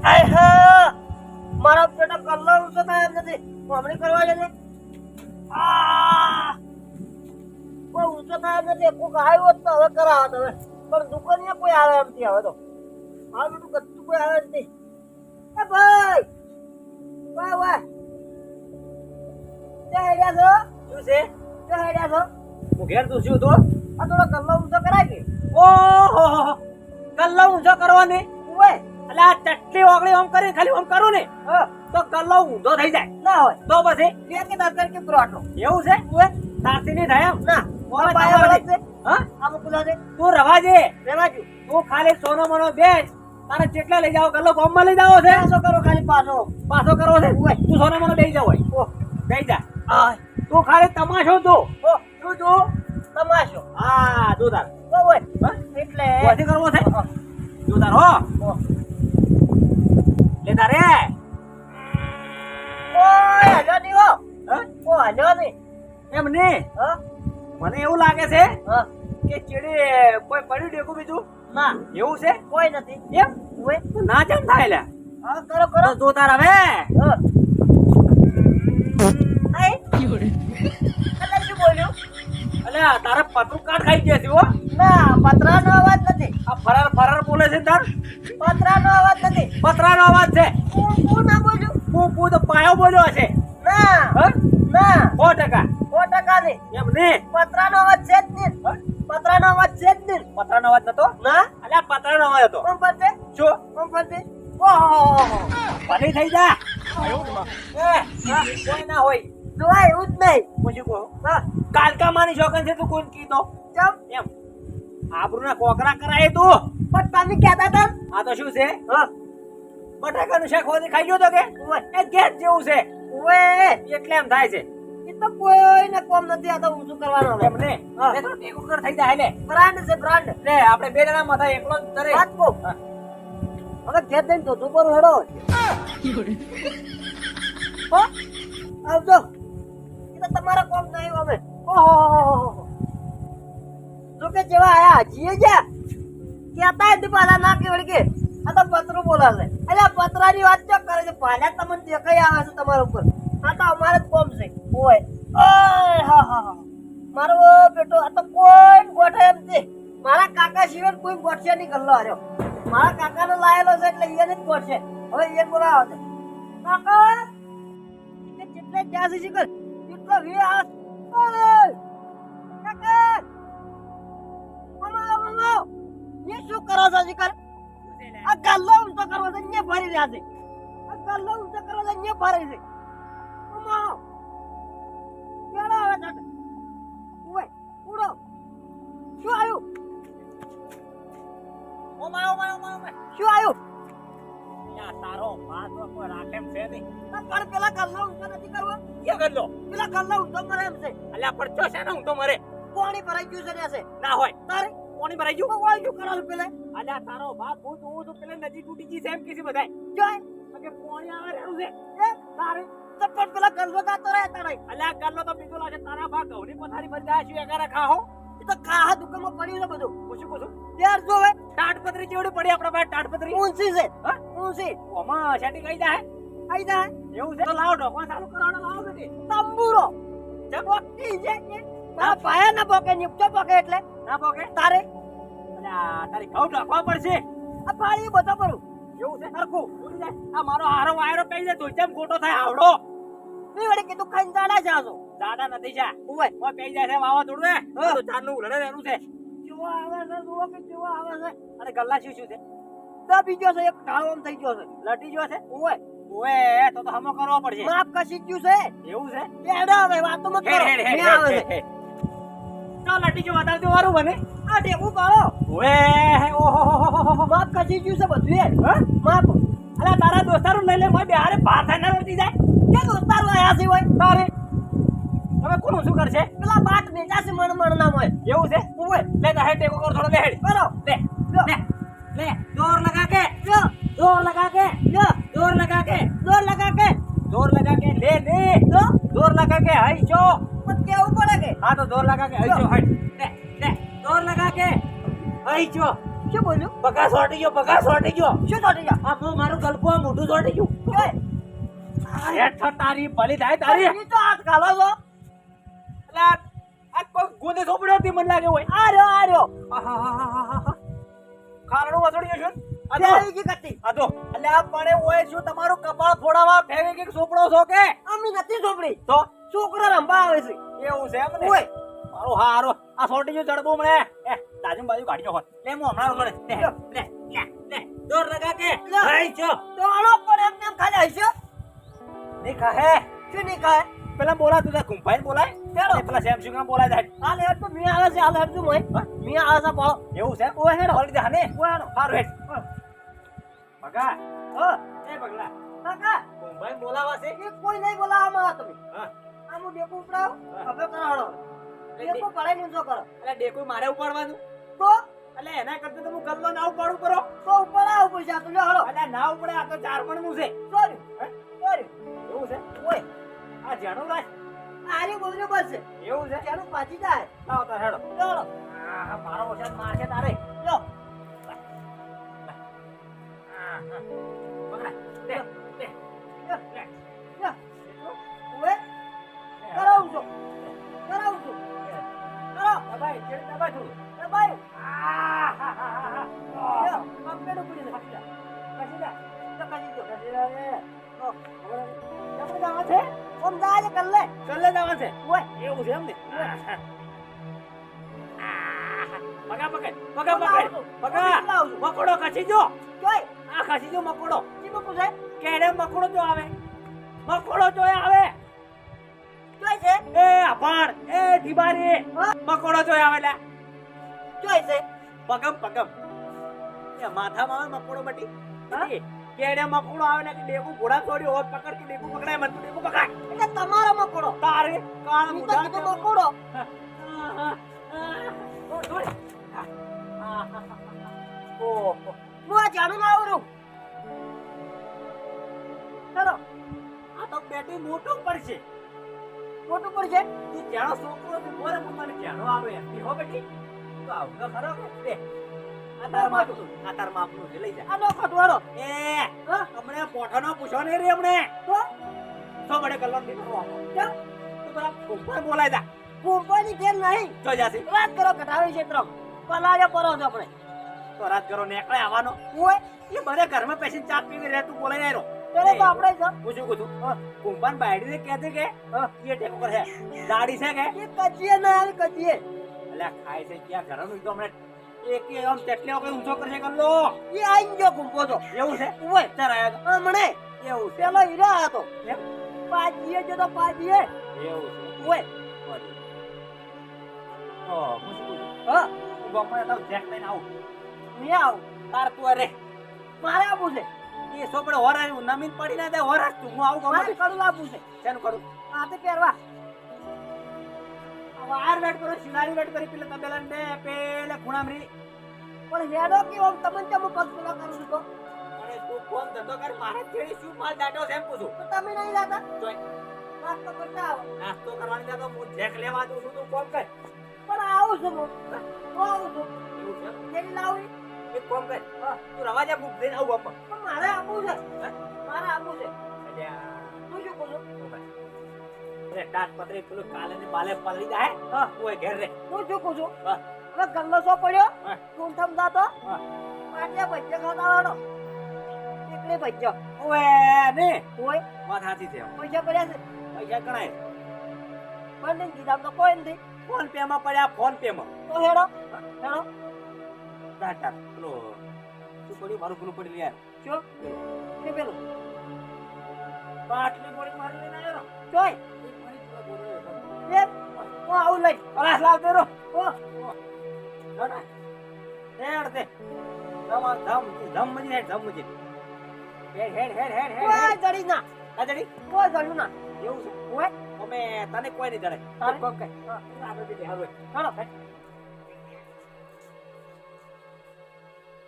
આય હા મારા પેટા કલ્લો ઊંચો થાય એમ નથી હમણી કરવા જને કોઈ ઊંચો થાય એમ નથી કોક આવ્યો તો હવે કરાવત હવે પણ દુકાને કોઈ આવે એમ નથી હવે તો આ બધું કચ્ચું કોઈ આવે જ નહીં એ ભાઈ વાહ વાહ તે હેડ્યા છો શું છે? તે હેડ્યા છો હું ઘેર તું છું તો આ થોડો કલ્લો ઊંચો કરાય કે ઓહો કલ્લો ઊંચો કરવાની ઓય એટલે આ ચટલી ઓગળી આમ કરી ખાલી આમ કરું ને તો કલ્લો ઊંધો થઈ જાય ના હોય તો પછી બે કે દર્શન કે પ્રોટો એવું છે ઓય સાથી નહીં થાય એમ ના ઓય પાયા તમારે વળત છે હા આ મુકલા છે તું રવા જે રેવાજુ તું ખાલી સોનો મનો બેસ તારે કેટલા લઈ જાવ કલ્લો ગામમાં લઈ જાવો છે પાછો કરો ખાલી પાછો પાછો કરવો છે ઓય તું સોનો મનો બેસી જાવ હોય ઓ બેસી જા આ તું ખાલી તમાશો તું ઓ શું તું તમાશો હા તું તાર ઓય હા? એટલે કોથી કરવો છે તું તાર હો ઓ લે તારે ઓય હલ્યો ની ઓ હા? ઓ હલ્યો ની એમ નહીં હા મને એવું લાગે છે હા કે ચીડી કોઈ પડ્યું ડેકું બીજું ના એવું છે કોઈ નથી એમ ઓય તો ના કેમ થાય લે હા કરો કરો તો તું તાર હવે હા આય એટલે શું બોલ્યું અલ્યા તારે પતરું કાટ ખાઈ ગયા છે હો ના પતરાનો અવાજ નથી આ ફરાર ફરાર બોલે છે ને તાર પતરાનો અવાજ નથી પતરાનો અવાજ છે હું ના બોલ્યું હું તો પાયો બોલ્યો હશે ના હા ના 100% 100% નહીં એમ નહીં પતરાનો અવાજ છે જ નહીં હા? પતરાનો અવાજ છે જ નહીં પતરાનો અવાજ નતો ના અલ્યા પતરાનો અવાજ હતો કોણ પડશે શું કોણ પડશે ઓહો ભલી થઈ જા કોઈ ના હોય જોવાય એવું જ નહીં પછી કહો હા કાલકા માની શોખન છે તું કોણ કીધો ચમ એમ આબરૂના કોકરા કરાય તું પણ તમે કહેતા હતા આ તો શું છે હા બટાકાનું શાક હોદી ખાઈ ગયો તો કે ઓય એ ગેસ જેવું છે ઓય એટલે એમ થાય છે એ તો કોઈને કોમ નથી આ તો ઊંચું કરવાનું એમ ને હા. લે તો ટેકો કર થઈ જાય લે બ્રાન્ડ છે બ્રાન્ડ લે આપણે બે જણા માથા એકલો જ તરે વાત કો હા. હવે ઘેર જઈને ધોધું પર હેડો હો આવજો એ તો તમારા કોમ નહીં હવે ઓહો જો કે જેવા આયા જીએ જા કહેતા જ પાછા ના કે વળી કે આ તો પતરું બોલાવે અલ્યા પતરાની વાત ચો કરે છે ભાલ્યા તમને દેખાઈ આવે છે તમારા ઉપર આ તો અમારે જ કોમ છે ઓય ઓય હા હા હા મારો બેટો આ તો કોઈ ગોઠે એમ છે મારા કાકા સિવાય કોઈ ગોઠશે નહીં ગલ્લો હાર્યો મારા કાકાનો લાયેલો છે એટલે એને જ ગોઠશે હવે એ બોલાવો છે કાકા કે જેટલે જ્યાં છે શીખર એટલો વી આ ઓય કાકા મમા એ શું કરો છો શીખર આ ગલ્લો ઊંચો કરવો છે ને ભરી રહ્યા છે આ ગલ્લો ઊંચો કરવો છે ને ભરી છે મમા કેળા આવે છે ઓય ઉડો શું આવ્યું શું આવ્યું યા તારો ભાત કોઈ રાખેમ છે નહીં પણ પેલા ગલ્લો ઊંચો નથી કરવો કે ગલ્લો પેલા ગલ્લો ઊંચો કરે એમ છે અલ્યા પડતો છે ને હું તો મરે પાણી ભરાઈ ગયું છે ને છે ના હોય તારે કોની ભરાઈ ગયું ઓય શું કરો છો પેલા અલ્યા તારો ભાત હું તો પેલે નદી તૂટી ગઈ છે એમ કીધી બધાય જોય કે પાણી આવે રહ્યું છે એ તારે તો પણ પેલા ગલ્લો ગાતો રહે તારે અલ્યા ગલ્લો તો બીજો લાગે તારા ભાગ ઘઉંની પથારી પર જાય છે એગારે ખાહો એ તો કાહા દુકાનમાં પડ્યું છે બધું પૂછું ત્યાર જોવે ટાટપત્રી જેવડી પડી આપણા પાસે ટાટપત્રી ઊંચી છે હા? ઊંચી ઓમાં શેટી કઈ જાય આઈ જાય એવું છે તો લાવો ઢોકવા ચાલુ કરવાનો લાવો બેટી તંબુરો જબોકી છે કે મારા પાયા ના પોકે નિપટો પોકે એટલે ના પોકે તારે અલ્યા તારી ઘઉં ઢોકવા પડશે આ પાણી બધો ભરું એવું છે સરખું ઉડી જાય આ મારો હારો વાયરો પઈ જાય તો જેમ ખોટો થાય આવડો મેં વળી કીધું ખાઈને જાડા છે આજો દાદા નથી જા ઓય ઓય પઈ જાય છે વાવાઝોડું ને તો ચાંદનું ઉલડે રહેલું છે જેવો આવે છે જુઓ કે જેવો આવે છે અને ગલ્લા શું શું છે તો બીજો છે એક ઢાળો આમ થઈ ગયો છે લટી જો છે ઓય ઓએ તો હમો કરવો પડશે માપ કશી ગયું છે એવું છે એ હેડો હવે વાતો મત કરો હેડ હેડ મેં આવે હેડ છે તો લટી જો વધારજો વારું બને આ ટેબુ પાડો ઓએ ઓહો માપ કશી ગયું છે બધું એ હા માપ અલા તારા દોસ્તારો લઈ લે મોય બિહારે ભાત ના રોટી જાય કે દોસ્તારો આયા છે હોય તારે હવે કોનું શું કરશે પેલા બાટ મેચા છે મણ ના હોય એવું છે ઓય લે તા હેડ ટેકો કર થોડો લે હેડ કરો લે લે લે જોર લગા કે લો જોર લગા કે લો જોર લગા કે જોર લગા કે જોર લગા કે લે લે લો જોર લગા કે હઈ જો મત કેવું પડે કે હા તો જોર લગા કે હઈ જો હટ લે લે જોર લગા કે હઈ જો શું બોલ્યું પગા સોટી ગયો શું ચોટી જા આ મારું ગલપો આ મોઢું સોટી ગયું જોય હેઠ તારી ભલી થાય તારી ઈ તો હાથ ખાલો છો એટલે આ કોઈ ગોદે સોપડ્યો હતી મને લાગે હોય આ રહ્યો ખારડું વસડી જશું તેરી કી કટી આ તો એટલે આ પડે હોય શું તમારું કપાળ ફોડાવા ફેવી કે સોપડો છો કે અમી નથી છોકરી તો છોકરો રંબા આવે છે એવું છે એમ ને ઓય મારો હારો આ સોટી જો ચડબો મને તાજુ બાજુ કાઢ્યો હોત લે હું હમણાં રોડે લે દોર લગા કે લે. લઈ જો તો આનો પર એમ તેમ ખાલી હશે ની કહે શું નહીં ખાય પેલા બોલા તું કુંભાઈ બોલાય હેડો. પેલા સેમસંગ ના બોલાય જાય હાલ હેડ તો મિયા આવે છે હાલ હેડ તું મોય મિયા આવે છે પાળો એવું છે ઓય હેડો બોલી દે હને ઓય હેડો હારું હેડ પગા એ પગલા કાકા કુંભાઈ બોલાવા છે એ કોઈ નહીં બોલાવવામાં આવે તમે હા આમું ડેપુ ઉપડાવો હા. હવે કરાવડો ડેપુ પડાઈ નું કરો એટલે ડેકુ મારે ઉપાડવાનું તો એટલે એના કરતા તો હું ગલ્લો ના ઉપાડું કરો તો ઉપર આવ પૈસા તું લે હળો એટલે ના ઉપડે આ તો 4 મણનું છે સોરી હે? સોરી એવું છે ઓય આ જાણું રાજ આરે બોલજો બસ એવું છે ચાલો પાછી જાય લાવો તો હેડો ચાલો આ મારો વખત મારશે તારે લો પકડા લે લે લો ઓય કરાવું છું કરો દબાઈ જેડ દબાઈ થોડું એ ભાઈ આ હા હા હા લો કમ્પ્લેટ ઉપડી લે કસી લે તો કસી દો લો કેમ દાવા છે ઓમ દાજે કર લે ચલે દાવા છે ઓય એવું છે એમ ને પગા પકડ મકોડો ખસી જો જોય આ ખસી જો મકોડો જીબો પૂછે કેડે મકોડો જો આવે મકોડો જો આવે જોય છે એ અપાણ એ ઢીબારી મકોડો જો આવે લે જોય છે પગમ એ માથામાં આવે મકોડો બટી કેડે મકોડો આવે ને કે ડેકુ ઘોડા છોડી હોત પકડ કે ડેકુ પકડાય મત ડેકુ પકડાય એટલે તમારો મકોડો તારે કાળ ઈ તો મુઢા કીધું મકોડો ઓહો હું આ જાણું ના આવરું ચલો આ તો બેટી મોટું પડશે મોટું પડશે તું જાણો છોકરો તું બોલે પણ મને જાણો આવે એમ હો બેટી તો આવનો ખરો કે દે આ તાર માપનું છે લઈ જા આ નો ખટવાડો એ હા હમણે પોઠાનો પૂછો ને રે હમણે તો તો બડે કલર દીધો આપો કેમ તું બરા ઉપર બોલાય જા કુંભાની જેમ નહીં જો જાસી વાત કરો કઢાવી છે ત્રમ પલાજો પરો છો આપણે તો રાત કરો નેકળે આવવાનો ઓય એ મને ઘરમાં પેશી ચા પીવી રે તું બોલાય રહ્યો ચલો તો આપણે જ પૂછું કુંભાન બાયડી ને કહેતે કે એ ટેકો કરે દાડી છે કે એ કજીએ ના આવે કજીએ અલ્યા ખાય છે ક્યાં ઘરનું તો હમણે એક આમ તેટલે વખત ઊંચો કરશે કરલો એ આઈ ગયો કુંભો તો એવું છે ઓય ચાર આયા હમણે એવું છે પેલો હીરા હતો એમ પાજીએ જો તો પાજીએ એવું છે ઓય ઓ પૂછું હા ઉભો મને તો જેક લઈને આવું મેં આવું તાર તું અરે મારે આપવું છે એ સોપડે હોરાયું નમીન પડી ના દે હોરાશ તું હું આવું મારે ગમે કડું આપવું છે શેનું કરું આ તે પહેરવા વાર વેટ કરો શિનારી વેટ કરી પેલે તબેલા ને પેલે ખૂણામરી પણ હેડો કે ઓમ તમને ચમ પગ પેલા કરું છું તો અને તું કોણ ધંધો કરી મારે છેડી શું માલ દાટો છે એમ પૂછું તો તમે નહીં લાતા જોઈ નાસ્તો કરતા આવો નાસ્તો કરવાની જાતો હું જેક લેવા દઉં છું તું કોમ કર પણ આવું છું હું આવું છું એવું છે જેની લાવી એક કોમ કર તું રવા જા બુક દઈને આવું આપવા પણ મારે આપવું છે મારે આપવું છે અલ્યા તું શું કહું છું અરે ટાટ પતરી પેલું કાલે ને બાલે પલરી જાય હા ઓય ઘેર રે તું શું કહું છું હા હવે ગલ્લો સો પડ્યો હા તું થમતા તો હા પાટિયા ભજ્યા ખાતા વાળો એકલી ભજ્યો ઓય ને કોઈ વાત સાચી છે પૈસા પડ્યા છે પૈસા ગણાય પણ નહીં કીધા તો કોઈ નથી ફોન પે માં પડ્યા ફોન પે માં તો હેડો હેડો ટાટા પેલો શું પડ્યું મારું પેલું પડી યાર શું કે પેલું બાટલી બોડી મારી લઈને આવ્યો જોઈ એ હું આવું લઈ અલાસ લાવ તેરો ઓ ટાટા હેડ દે ધમ ધમ ધમ મજી હેડ ધમ મજી હેડ હેડ હેડ હેડ કોઈ હેડ જડી ના આ જડી કોઈ જડ્યું ના એવું છે ઓય અમે તને કોઈ નહીં જડે તારે? કોમ કઈ આપણે બી હારું હેડો